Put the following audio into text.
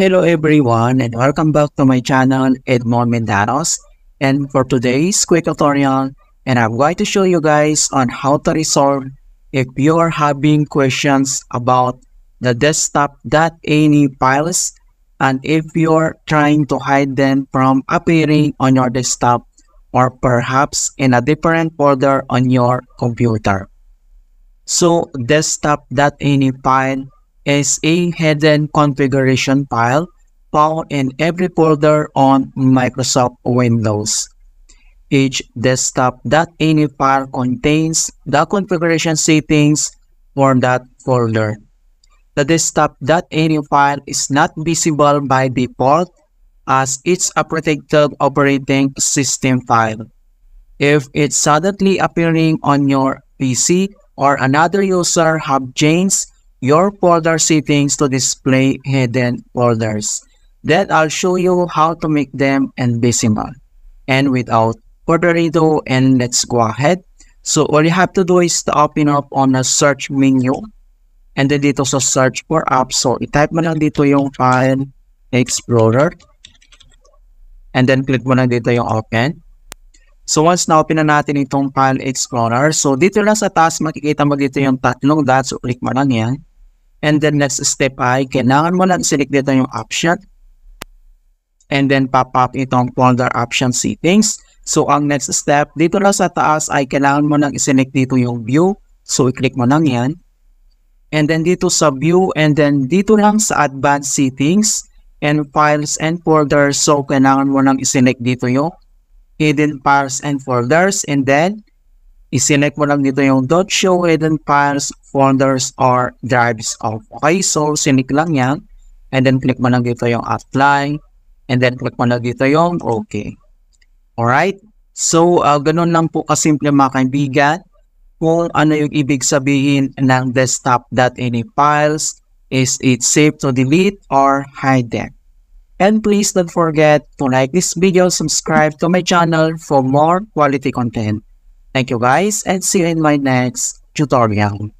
Hello everyone and welcome back to my channel Edmond Mendanos, and for today's quick tutorial, and I'm going to show you guys on how to resolve if you are having questions about the desktop.ini files and if you're trying to hide them from appearing on your desktop or perhaps in a different folder on your computer. So desktop.ini file is a hidden configuration file found in every folder on Microsoft Windows. Each desktop.ini file contains the configuration settings for that folder. The desktop.ini file is not visible by default as it's a protected operating system file. If it's suddenly appearing on your PC or another user have changed your folder settings to display hidden folders, then I'll show you how to make them invisible. And without further ado, and let's go ahead. So all you have to do is to open up on the search menu and then dito sa search for apps. So i-type mo lang dito yung File Explorer and then click mo lang dito yung open. So once na-open na natin itong File Explorer, so dito lang sa taas makikita mo dito yung tatlong dots, so click mo lang yan. And then next step ay kailangan mo lang select dito yung option and then pop up itong folder option settings. So ang next step dito lang sa taas ay kailangan mo lang i-select dito yung view, so i-click mo lang yan. And then dito sa view and then dito lang sa advanced settings and files and folders, so kailangan mo lang i-select dito yung hidden files and folders and then i-select mo lang dito yung don't show hidden files, folders, or drives off. Okay, so select lang yan and then click mo lang dito yung apply and then click mo lang dito yung okay. Alright, so ganun lang po kasimple mga kaibigan kung ano yung ibig sabihin ng desktop.ini files. Is it safe to delete or hide them? And please don't forget to like this video, subscribe to my channel for more quality content. Thank you guys and see you in my next tutorial.